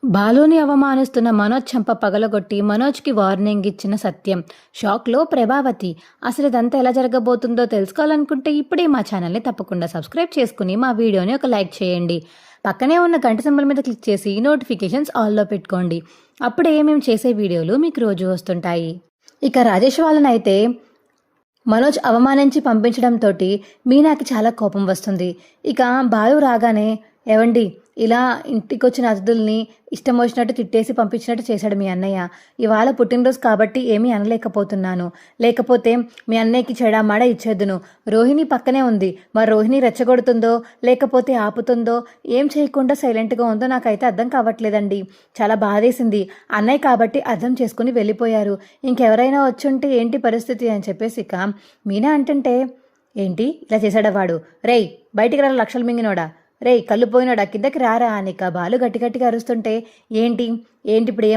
బాలుని అవమానిస్తున్న మనోజ్ చెంప పగలగొట్టి మనోజ్కి వార్నింగ్ ఇచ్చిన సత్యం. షాక్లో ప్రభావతి. అసలు ఇదంతా ఎలా జరగబోతుందో తెలుసుకోవాలనుకుంటే ఇప్పుడే మా ఛానల్ని తప్పకుండా సబ్స్క్రైబ్ చేసుకుని మా వీడియోని ఒక లైక్ చేయండి. పక్కనే ఉన్న గంట సింబల్ మీద క్లిక్ చేసి నోటిఫికేషన్స్ ఆల్లో పెట్టుకోండి. అప్పుడే మేము చేసే వీడియోలు మీకు రోజు వస్తుంటాయి. ఇక రాజేష్ వాళ్ళనైతే మనోజ్ అవమానించి పంపించడంతో మీనాకి చాలా కోపం వస్తుంది. ఇక బాలు రాగానే, ఏవండి ఇలా ఇంటికి వచ్చిన అతిథుల్ని ఇష్టం వచ్చినట్టు తిట్టేసి పంపించినట్టు చేశాడు మీ అన్నయ్య. ఇవాళ పుట్టినరోజు కాబట్టి ఏమీ అనలేకపోతున్నాను, లేకపోతే మీ అన్నయ్యకి చెడామాడ ఇచ్చేద్దును. రోహిణి పక్కనే ఉంది, మరి రోహిణి రెచ్చగొడుతుందో లేకపోతే ఆపుతుందో ఏం చేయకుండా సైలెంట్గా ఉందో నాకైతే అర్థం కావట్లేదండి. చాలా బాధేసింది. అన్నయ్య కాబట్టి అర్థం చేసుకుని వెళ్ళిపోయారు. ఇంకెవరైనా వచ్చుంటే ఏంటి పరిస్థితి అని చెప్పేసి ఇక మీనా అంటుంటే, ఏంటి ఇలా చేశాడా వాడు, రేయ్ బయటికి రా లక్షలు మింగినోడా, రేయ్ కళ్ళు పోయినాడా కిందకి రారా అనిక బాలు గట్టిగా అరుస్తుంటే, ఏంటి ఏంటి ఇప్పుడు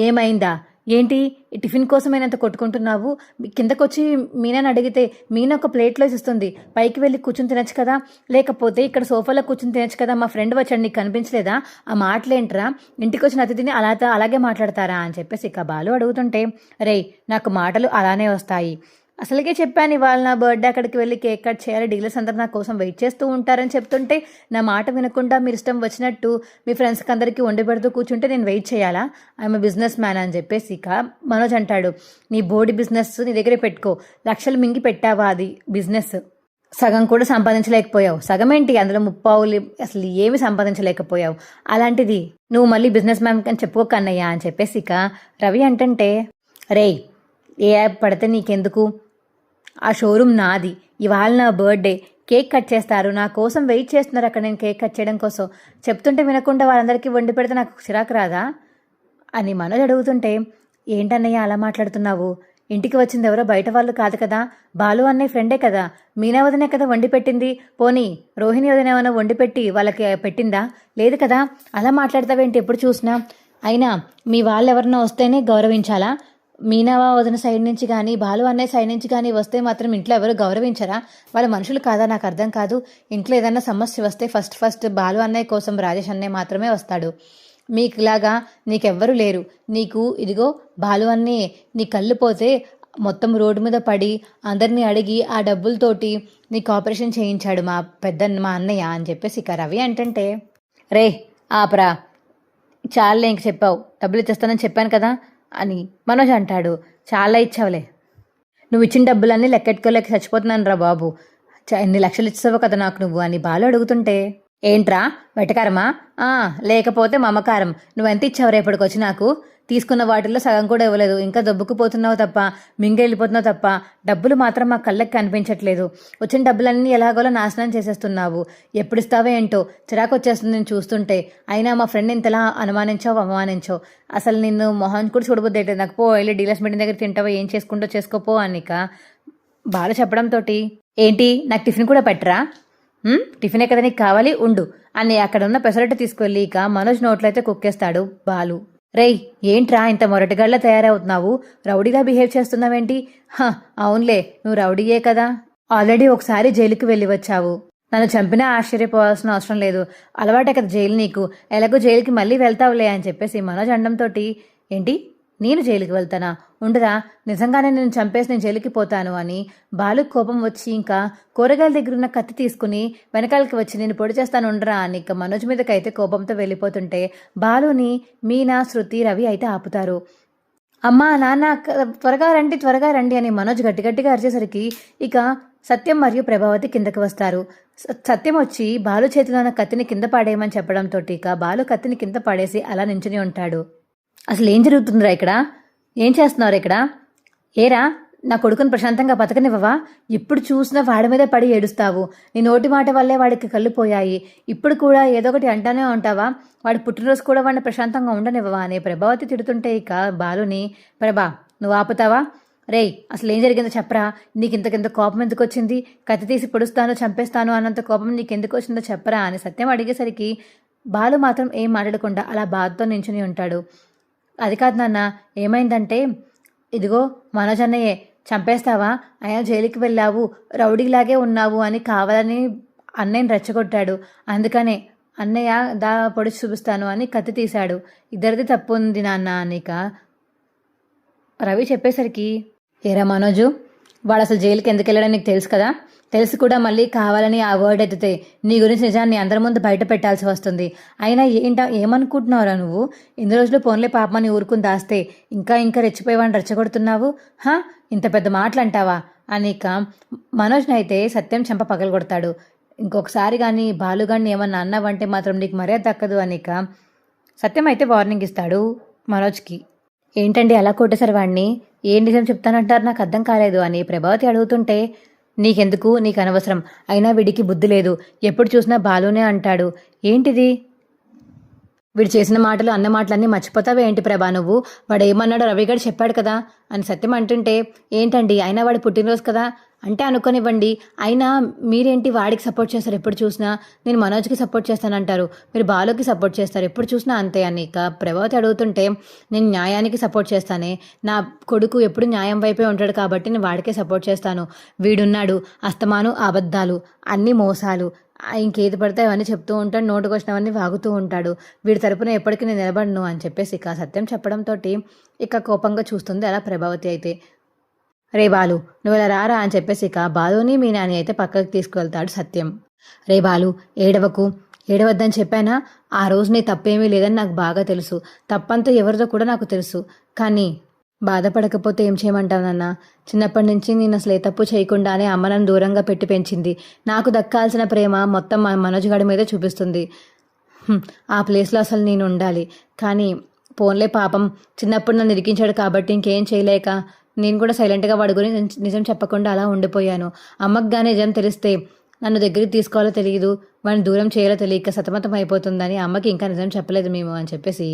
ఏమైందా ఏంటి టిఫిన్ కోసమైనంత కొట్టుకుంటున్నావు? కిందకొచ్చి మీనాని అడిగితే మీనా ఒక ప్లేట్లో ఇస్తుంది, పైకి వెళ్ళి కూర్చుని తినచ్చు కదా, లేకపోతే ఇక్కడ సోఫాలో కూర్చుని తినచ్చు కదా, మా ఫ్రెండ్ వచ్చాడు నీకు కనిపించలేదా, ఆ మాటలేంట్రా, ఇంటికి వచ్చిన అతిథిని అలాగే మాట్లాడతారా అని చెప్పేసి ఇక బాలు అడుగుతుంటే, రేయ్ నాకు మాటలు అలానే వస్తాయి, అసలుకే చెప్పాను ఇవాళ నా బర్త్డే అక్కడికి వెళ్ళి కేక్ కట్ చేయాలి, డీలర్స్ అందరూ నా కోసం వెయిట్ చేస్తూ ఉంటారని చెప్తుంటే నా మాట వినకుండా మీరు ఇష్టం వచ్చినట్టు మీ ఫ్రెండ్స్కి అందరికీ వండి పెడుతూ కూర్చుంటే నేను వెయిట్ చేయాలా? ఐఎమ్ బిజినెస్ మ్యాన్ అని చెప్పేసి ఇక మనోజ్ అంటాడు, నీ బోర్డు బిజినెస్ నీ దగ్గరే పెట్టుకో, లక్షలు మింగి పెట్టావా అది బిజినెస్, సగం కూడా సంపాదించలేకపోయావు, సగం ఏంటి అందులో ముప్పావులు అసలు ఏమి సంపాదించలేకపోయావు, అలాంటిది నువ్వు మళ్ళీ బిజినెస్ మ్యాన్ అని చెప్పుకోకన్నయ్యా అని చెప్పేసి ఇక రవి అంటుంటే, రేయ్ ఏ యాప్ పడితే నీకెందుకు, ఆ షోరూమ్ నాది, ఇవాళ నా బర్త్డే, కేక్ కట్ చేస్తారు, నా కోసం వెయిట్ చేస్తున్నారు అక్కడ, నేను కేక్ కట్ చేయడం కోసం చెప్తుంటే వినకుండా వాళ్ళందరికీ వండి పెడితే నాకు చిరాకు రాదా అని మనోజ్ అడుగుతుంటే, ఏంటన్నయ్య అలా మాట్లాడుతున్నావు, ఇంటికి వచ్చింది ఎవరో బయట వాళ్ళు కాదు కదా, బాలు అన్నయ్య ఫ్రెండే కదా, మీనా వదినే కదా వండి పెట్టింది, పోనీ రోహిణి వదిన ఏమైనా వండి పెట్టి వాళ్ళకి పెట్టిందా, లేదు కదా, అలా మాట్లాడతావేంటి ఎప్పుడు చూసినా, అయినా మీ వాళ్ళు ఎవరన్నా వస్తేనే గౌరవించాలా, మీనా వదిన సైడ్ నుంచి కానీ బాలు అన్నయ్య సైడ్ నుంచి కానీ వస్తే మాత్రం ఇంట్లో ఎవరు గౌరవించరా, వాళ్ళ మనుషులు కాదా, నాకు అర్థం కాదు, ఇంట్లో ఏదైనా సమస్య వస్తే ఫస్ట్ బాలు అన్నయ్య కోసం రాజేష్ అన్నయ్య మాత్రమే వస్తాడు, మీకులాగా నీకెవ్వరూ లేరు, నీకు ఇదిగో బాలు అన్నయ్య నీ కళ్ళు పోతే మొత్తం రోడ్డు మీద పడి అందరినీ అడిగి ఆ డబ్బులతోటి నీకు ఆపరేషన్ చేయించాడు మా అన్నయ్య అని చెప్పేసి ఇక రవి అంటుంటే, రే ఆపరా చాలే ఇంక చెప్పావు, డబ్బులు ఇచ్చేస్తానని చెప్పాను కదా అని మనోజ్ అంటాడు, చాలా ఇచ్చావులే, నువ్వు ఇచ్చిన డబ్బులన్నీ లెక్కెట్టుకోలేక చచ్చిపోతున్నాను రా బాబు, ఎన్ని లక్షలు ఇచ్చావో కదా నాకు నువ్వు అని బాలు అడుగుతుంటే, ఏంట్రా వెటకారమా, లేకపోతే మమకారం, నువ్వెంత ఇచ్చావు రేపటికొచ్చి నాకు, తీసుకున్న వాటిల్లో సగం కూడా ఇవ్వలేదు, ఇంకా దొబ్బుకుపోతున్నావు తప్ప, మింగెళ్ళిపోతున్నావు తప్ప, డబ్బులు మాత్రం మా కళ్ళకి కనిపించట్లేదు, వచ్చిన డబ్బులన్నీ ఎలాగోలా నాశనం చేసేస్తున్నావు, ఎప్పుడు ఇస్తావో ఏంటో చిరాకు వచ్చేస్తుంది నేను చూస్తుంటే, అయినా మా ఫ్రెండ్ ఇంతలా అవమానించావు, అసలు నిన్ను మొహం కూడా చూడబోద్దు ఏంటి, నాకు పో వెళ్ళి డీలర్స్ మీటింగ్ దగ్గర తింటావో ఏం చేసుకుంటో చేసుకోపో అనిక బాలు చెప్పడంతో, ఏంటి నాకు టిఫిన్ కూడా పెట్టరా, టిఫినే కదా నీకు కావాలి ఉండు అని అక్కడ ఉన్న పెసరట్టు తీసుకువెళ్ళి ఇక మనోజ్ నోట్లో అయితే కుక్కేస్తాడు బాలు. రేయ్ ఏంట్రా ఇంత మొరటిగాళ్ళ తయారవుతున్నావు, రౌడీగా బిహేవ్ చేస్తున్నావేంటి, అవునులే నువ్వు రౌడీయే కదా, ఆల్రెడీ ఒకసారి జైలుకి వెళ్ళి వచ్చావు, నన్ను చంపినా ఆశ్చర్యపోవాల్సిన అవసరం లేదు, అలవాటే కదా జైలు నీకు, ఎలాగో జైలుకి మళ్ళీ వెళ్తావులే అని చెప్పేసి మనోజ్ అండంతో, ఏంటి నేను జైలుకి వెళ్తానా, ఉండరా నిజంగానే నేను చంపేసి నేను జైలుకి పోతాను అని బాలు కోపం వచ్చి ఇంకా కూరగాయల దగ్గర ఉన్న కత్తి తీసుకుని వెనకాలకి వచ్చి నేను పొడి చేస్తాను ఉండరా అని ఇక మనోజ్ మీదకైతే కోపంతో వెళ్ళిపోతుంటే బాలుని మీనా శృతి రవి అయితే ఆపుతారు. అమ్మా నాన్న త్వరగా రండి అని మనోజ్ గట్టిగా అరిచేసరికి ఇక సత్యం మరియు ప్రభావతి కిందకి వస్తారు. సత్యం వచ్చి బాలు చేతిలో ఉన్న కత్తిని కింద పాడేయమని చెప్పడంతో ఇక బాలు కత్తిని కింద పాడేసి అలా నించుని ఉంటాడు. అసలు ఏం జరుగుతుందిరా ఇక్కడ, ఏం చేస్తున్నారా ఇక్కడ, ఏరా నా కొడుకుని ప్రశాంతంగా బతకనివ్వవా, ఇప్పుడు చూసినా వాడి మీదే పడి ఏడుస్తావు, నీ నోటి మాట వల్లే వాడికి కళ్ళు పోయాయి, ఇప్పుడు కూడా ఏదో ఒకటి అంటానే ఉంటావా, వాడి పుట్టినరోజు కూడా వాడిని ప్రశాంతంగా ఉండనివ్వవా అని ప్రభావతి తిడుతుంటే ఇక బాలుని, ప్రభా నువ్వు ఆపుతావా, రేయ్ అసలు ఏం జరిగిందో చెప్పరా, నీకు ఇంతకింత కోపం ఎందుకు వచ్చింది, కత్తి తీసి పొడుస్తాను చంపేస్తాను అన్నంత కోపం నీకు ఎందుకు వచ్చిందో చెప్పరా అని సత్యం అడిగేసరికి బాలు మాత్రం ఏం మాట్లాడకుండా అలా బాధతో నించుని ఉంటాడు. అది కాదు నాన్న, ఏమైందంటే ఇదిగో మనోజ్ అన్నయ్యే, చంపేస్తావా, అయినా జైలుకి వెళ్ళావు, రౌడీలాగే ఉన్నావు అని కావాలని అన్నయ్యని రెచ్చగొట్టాడు, అందుకనే అన్నయ్య దా పొడిచి చూపిస్తాను అని కత్తి తీశాడు. ఇద్దరిది తప్పు ఉంది నాన్న అనిక రవి చెప్పేసరికి, ఏరా మనోజు, వాడు అసలు జైలుకి ఎందుకు వెళ్ళాడో నీకు తెలుసు కదా, తెలిసి కూడా మళ్ళీ కావాలని ఆ వర్డ్ ఎత్తితే నీ గురించి నిజాన్ని అందరి ముందు బయట పెట్టాల్సి వస్తుంది. అయినా ఏమనుకుంటున్నావురా నువ్వు? ఇన్ని రోజులు పోన్లే పాపమని ఊరుకుని దాస్తే ఇంకా ఇంకా రెచ్చిపోయేవాడిని రెచ్చగొడుతున్నావు. ఇంత పెద్ద మాటలు అంటావా అనిక మనోజ్ని అయితే సత్యం చెంప పగలగొడతాడు. ఇంకొకసారి కానీ బాలుగాడిని ఏమన్నా అన్నావంటే మాత్రం నీకు మర్యాద దక్కదు అనిక సత్యం అయితే వార్నింగ్ ఇస్తాడు మనోజ్కి. ఏంటండి అలా కొట్టేశారు వాడిని? ఏం నిజం చెప్తానంటారు, నాకు అర్థం కాలేదు అని ప్రభావతి అడుగుతుంటే, నీకెందుకు, నీకు అనవసరం, అయినా వీడికి బుద్ధి లేదు, ఎప్పుడు చూసినా బాలునే అంటాడు. ఏంటిది? వీడు చేసిన మాటలు అన్న మాటలన్నీ మర్చిపోతావే ఏంటి ప్రభా నువ్వు? వాడు ఏమన్నాడో రవిగాడు చెప్పాడు కదా అని సత్యం అంటుంటే, ఏంటండి అయినా వాడు పుట్టినరోజు కదా అంటే అనుకోనివ్వండి, అయినా మీరేంటి వాడికి సపోర్ట్ చేస్తారు ఎప్పుడు చూసినా? నేను మనోజ్కి సపోర్ట్ చేస్తానంటారు, మీరు బాలుకి సపోర్ట్ చేస్తారు ఎప్పుడు చూసినా అంతే అని ఇక ప్రభావతి అడుగుతుంటే, నేను న్యాయానికి సపోర్ట్ చేస్తానే, నా కొడుకు ఎప్పుడు న్యాయం వైపే ఉంటాడు కాబట్టి నేను వాడికే సపోర్ట్ చేస్తాను. వీడున్నాడు అస్తమాను అబద్ధాలు, అన్ని మోసాలు, ఇంకేది పడితే అవన్నీ చెప్తూ ఉంటాడు, నోటుకు వచ్చినవన్నీ వాగుతూ ఉంటాడు, వీడి తరపున ఎప్పటికీ నేను నిలబడను అని చెప్పేసి ఇక సత్యం చెప్పడంతో ఇక కోపంగా చూస్తుంది అలా ప్రభావతి అయితే. రే బాలు, నువ్వు ఇలా రారా అని చెప్పేసి ఇక బాలుని మీనాని అయితే పక్కకి తీసుకువెళ్తాడు సత్యం. రే బాలు, ఏడవద్దని చెప్పానా? ఆ రోజు నీ తప్పేమీ లేదని నాకు బాగా తెలుసు, తప్పంతా ఎవరిదో కూడా నాకు తెలుసు, కానీ బాధపడకపోతే ఏం చేయమంటావు నాన్న? చిన్నప్పటి నుంచి నేను అసలు ఏ తప్పు చేయకుండానే అమ్మ నన్ను దూరంగా పెట్టి పెంచింది. నాకు దక్కాల్సిన ప్రేమ మొత్తం మా మనోజ్ గాడి మీదే చూపిస్తుంది. ఆ ప్లేస్లో అసలు నేను ఉండాలి, కానీ పోన్లే పాపం చిన్నప్పుడు నన్ను ఇరికించాడు కాబట్టి ఇంకేం చేయలేక నేను కూడా సైలెంట్గా వాడి గురించి నిజం చెప్పకుండా అలా ఉండిపోయాను. అమ్మకు కానీ నిజం తెలిస్తే నన్ను దగ్గరికి తీసుకోవాలో తెలియదు, వాడిని దూరం చేయాలో తెలియక సతమతం అయిపోతుందని అమ్మకి ఇంకా నిజం చెప్పలేదు మేము అని చెప్పేసి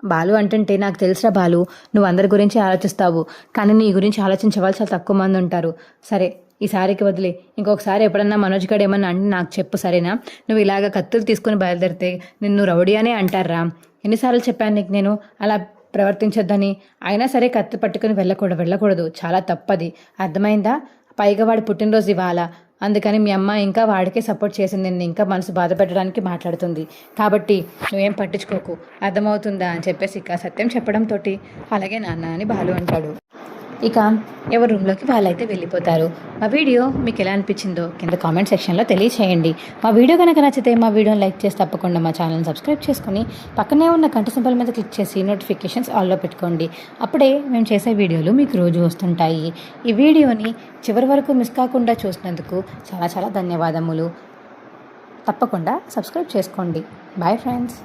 బాలు అంటుంటే, నాకు తెలుసురా బాలు, నువ్వు అందరి గురించి ఆలోచిస్తావు, కానీ నీ గురించి ఆలోచించే వాళ్ళు చాలా తక్కువ మంది ఉంటారు. సరే ఈసారికి వదిలే, ఇంకొకసారి ఎప్పుడన్నా మనోజ్ గడు ఏమన్నా అంటే నాకు చెప్పు సరేనా? నువ్వు ఇలాగ కత్తులు తీసుకుని బయలుదేరితే నిన్ను రౌడీ అనే అంటారా? ఎన్నిసార్లు చెప్పాను నీకు నేను అలా ప్రవర్తించొద్దని? అయినా సరే కత్తి పట్టుకుని వెళ్ళకూడదు, చాలా తప్పది, అర్థమైందా? పైగా వాడి పుట్టినరోజు ఇవాళ, అందుకని మీ అమ్మ ఇంకా వాడికే సపోర్ట్ చేసింది, నేను ఇంకా మనసు బాధ పెట్టడానికి మాట్లాడుతుంది, కాబట్టి నువ్వేం పట్టించుకోకు, అర్థమవుతుందా అని చెప్పేసి ఇక సత్యం చెప్పడంతో అలాగే నాన్న అని బాలు అంటాడు. ఇక ఎవరి రూమ్లోకి వాళ్ళైతే వెళ్ళిపోతారు. మా వీడియో మీకు ఎలా అనిపించిందో కింద కామెంట్ సెక్షన్లో తెలియచేయండి. మా వీడియో కనుక నచ్చితే మా వీడియోని లైక్ చేసి తప్పకుండా మా ఛానల్ని సబ్స్క్రైబ్ చేసుకుని పక్కనే ఉన్న గంట సింబల్ మీద క్లిక్ చేసి నోటిఫికేషన్స్ ఆల్లో పెట్టుకోండి. అప్పుడే మేము చేసే వీడియోలు మీకు రోజు వస్తుంటాయి. ఈ వీడియోని చివరి వరకు మిస్ కాకుండా చూసినందుకు చాలా చాలా ధన్యవాదములు. తప్పకుండా సబ్స్క్రైబ్ చేసుకోండి. Bye friends.